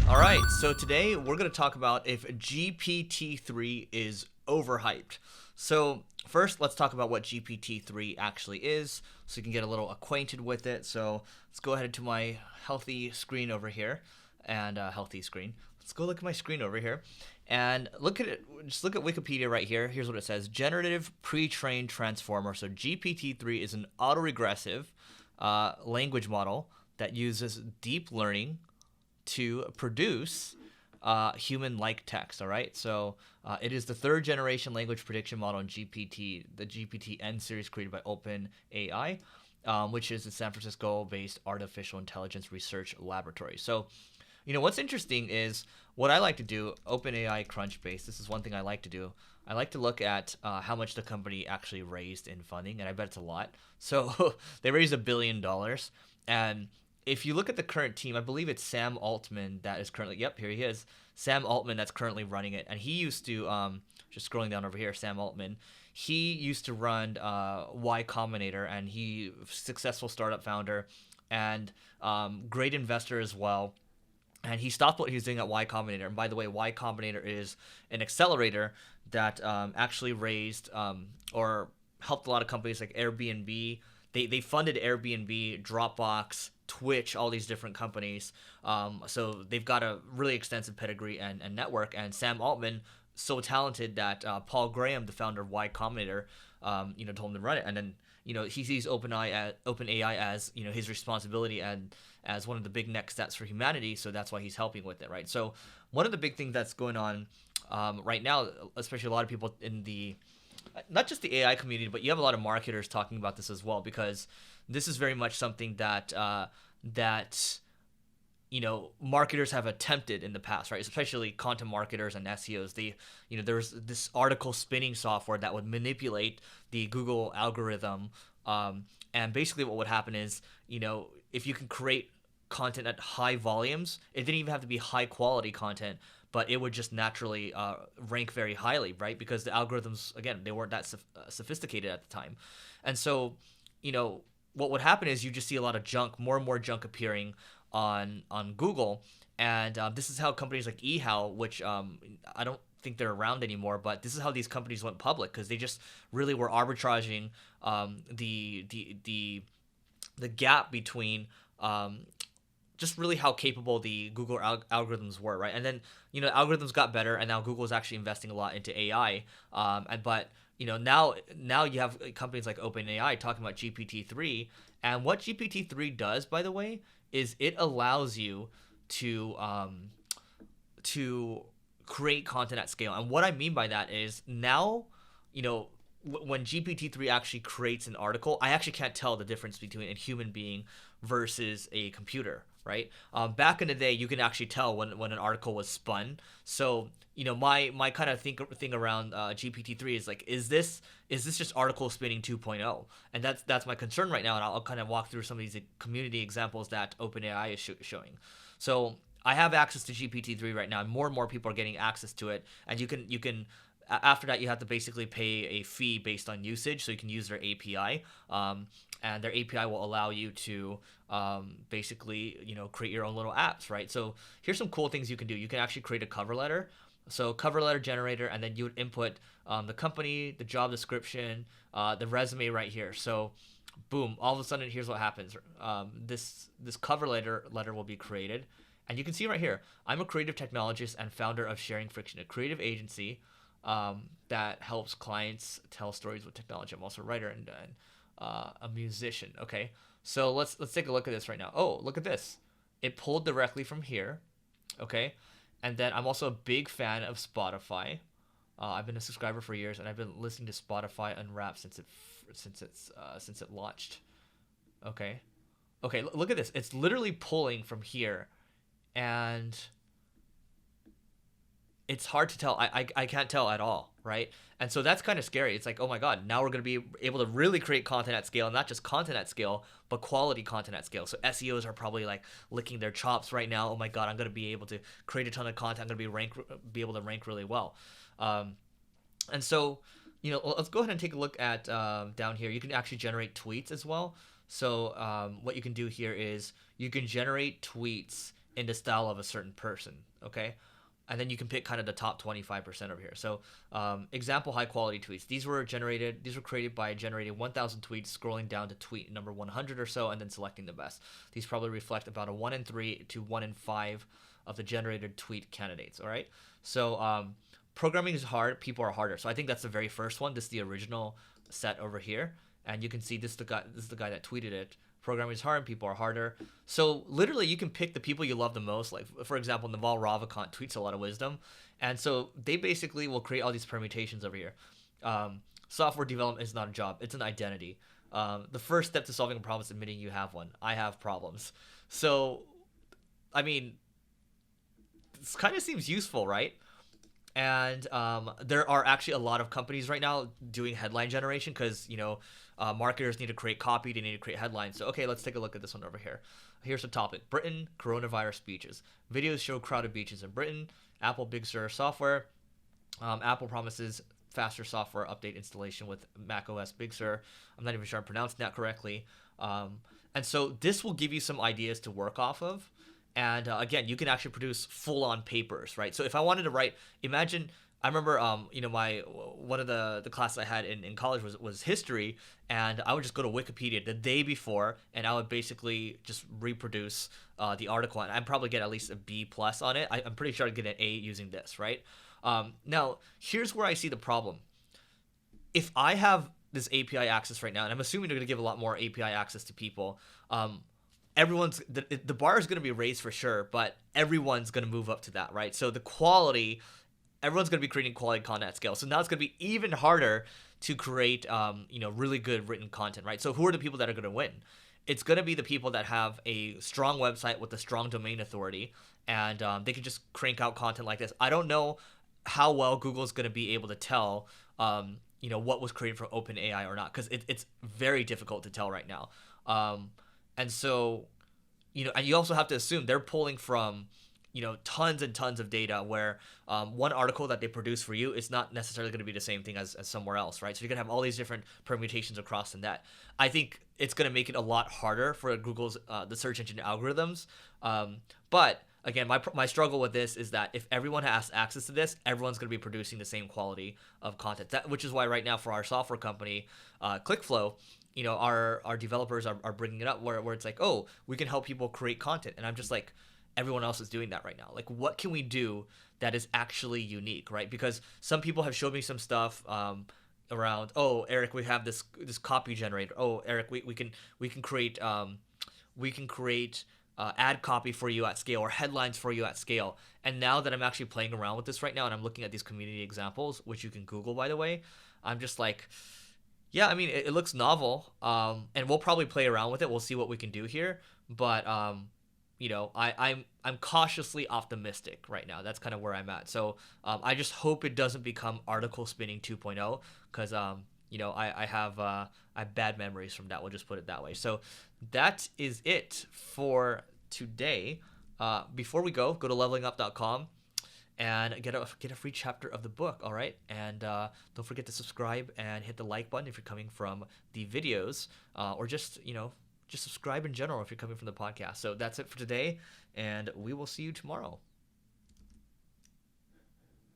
All right, so today we're going to talk about if GPT-3 is overhyped. So first, let's talk about what GPT-3 actually is, so you can get a little acquainted with it. So let's go ahead to my healthy screen over here, and healthy screen. Let's go look at my screen over here, and look at it. Just look at Wikipedia right here. Here's what it says: Generative Pre-trained Transformer. So GPT-3 is an autoregressive language model that uses deep learning to produce human-like text. All right, so it is the third generation language prediction model in GPT, the GPT-N series created by OpenAI, which is a San Francisco-based artificial intelligence research laboratory. So, what's interesting is what I like to do, OpenAI Crunchbase. This is one thing I like to do. I like to look at how much the company actually raised in funding, and I bet it's a lot. So they raised $1 billion, and if you look at the current team, I believe it's Sam Altman that is currently, yep, here he is, Sam Altman that's currently running it. And he used to, just scrolling down over here, Sam Altman, he used to run Y Combinator, and he successful startup founder and great investor as well. And he stopped what he was doing at Y Combinator. And by the way, Y Combinator is an accelerator that actually raised or helped a lot of companies like Airbnb. They funded Airbnb, Dropbox, Twitch, all these different companies. So they've got a really extensive pedigree and network. And Sam Altman, so talented that Paul Graham, the founder of Y Combinator, told him to run it. And then, he sees OpenAI as, his responsibility and as one of the big next steps for humanity. So that's why he's helping with it, right? So one of the big things that's going on right now, especially a lot of people in the not just the AI community, but you have a lot of marketers talking about this as well, because this is very much something that marketers have attempted in the past, right? Especially content marketers and SEOs. There's this article spinning software that would manipulate the Google algorithm, and basically what would happen is, if you can create content at high volumes, it didn't even have to be high quality content, but it would just naturally rank very highly, right? Because the algorithms, again, they weren't that sophisticated at the time. And so, what would happen is you just see a lot of junk, more and more junk appearing on Google. And this is how companies like eHow, which I don't think they're around anymore, but this is how these companies went public, because they just really were arbitraging the gap between just really how capable the Google algorithms were, right? And then, algorithms got better, and now Google is actually investing a lot into AI. But now you have companies like OpenAI talking about GPT-3, and what GPT-3 does, by the way, is it allows you to create content at scale. And what I mean by that is now, when GPT-3 actually creates an article, I actually can't tell the difference between a human being versus a computer, right? Back in the day, you can actually tell when an article was spun. So, my kind of thing around GPT-3 is like, is this just article spinning 2.0? And that's my concern right now. And I'll kind of walk through some of these community examples that OpenAI is showing. So I have access to GPT-3 right now, and more people are getting access to it. And you can after that, you have to basically pay a fee based on usage, so you can use their API, and their API will allow you to basically create your own little apps, right? So here's some cool things you can do. You can actually create a cover letter. So cover letter generator, and then you would input the company, the job description, the resume right here. So boom, all of a sudden, here's what happens. This cover letter will be created, and you can see right here, I'm a creative technologist and founder of Sharing Friction, a creative agency that helps clients tell stories with technology. I'm also a writer and a musician. Okay, so let's take a look at this right now. Oh, look at this. It pulled directly from here. Okay, and then I'm also a big fan of Spotify. I've been a subscriber for years, and I've been listening to Spotify Unwrapped since it launched. Okay, look at this. It's literally pulling from here, and it's hard to tell. I can't tell at all, right? And so that's kind of scary. It's like, oh my God, now we're going to be able to really create content at scale, and not just content at scale, but quality content at scale. So SEOs are probably like licking their chops right now. Oh my God, I'm going to be able to create a ton of content. I'm going to be able to rank really well. And so, let's go ahead and take a look at down here. You can actually generate tweets as well. So what you can do here is you can generate tweets in the style of a certain person, okay? And then you can pick kind of the top 25% over here. So example high quality tweets. These were created by generating 1,000 tweets, scrolling down to tweet number 100 or so, and then selecting the best. These probably reflect about a 1 in 3 to 1 in 5 of the generated tweet candidates, all right? So programming is hard, people are harder. So I think that's the very first one. This is the original set over here. And you can see this is the guy that tweeted it. Programming is hard, people are harder. So literally you can pick the people you love the most. Like for example, Naval Ravikant tweets a lot of wisdom. And so they basically will create all these permutations over here. Software development is not a job, it's an identity. The first step to solving a problem is admitting you have one. I have problems. So, I mean, this kind of seems useful, right? And there are actually a lot of companies right now doing headline generation because, marketers need to create copy, they need to create headlines. So, okay, let's take a look at this one over here. Here's the topic. Britain, coronavirus beaches. Videos show crowded beaches in Britain. Apple Big Sur software. Apple promises faster software update installation with macOS Big Sur. I'm not even sure I'm pronouncing that correctly. And so this will give you some ideas to work off of. And again, you can actually produce full-on papers, right? So if I wanted to write, imagine, I remember, one of the classes I had in college was history, and I would just go to Wikipedia the day before, and I would basically just reproduce the article, and I'd probably get at least a B plus on it. I'm pretty sure I'd get an A using this, right? Now, here's where I see the problem. If I have this API access right now, and I'm assuming they're going to give a lot more API access to people, the bar is going to be raised for sure, but everyone's going to move up to that, right? So the quality, everyone's going to be creating quality content at scale. So now it's going to be even harder to create, really good written content, right? So who are the people that are going to win? It's going to be the people that have a strong website with a strong domain authority, and they can just crank out content like this. I don't know how well Google's going to be able to tell, what was created from OpenAI or not, because it's very difficult to tell right now. And so, and you also have to assume they're pulling from, tons and tons of data where one article that they produce for you is not necessarily going to be the same thing as somewhere else, right? So you're going to have all these different permutations across the net. I think it's going to make it a lot harder for Google's, the search engine algorithms. But again, my struggle with this is that if everyone has access to this, everyone's going to be producing the same quality of content. Which is why right now for our software company, ClickFlow, our developers are bringing it up where it's like, oh, we can help people create content. And I'm just like, everyone else is doing that right now. Like, what can we do that is actually unique, right? Because some people have showed me some stuff around, oh, Eric, we have this copy generator. Oh, Eric, we can create ad copy for you at scale or headlines for you at scale. And now that I'm actually playing around with this right now and I'm looking at these community examples, which you can Google, by the way, I'm just like, yeah, I mean, it looks novel, and we'll probably play around with it. We'll see what we can do here, but I'm cautiously optimistic right now. That's kind of where I'm at. So I just hope it doesn't become article spinning 2.0, because I have bad memories from that. We'll just put it that way. So that is it for today. Before we go to levelingup.com. And get a free chapter of the book, all right? And don't forget to subscribe and hit the like button if you're coming from the videos, or just subscribe in general if you're coming from the podcast. So that's it for today, and we will see you tomorrow.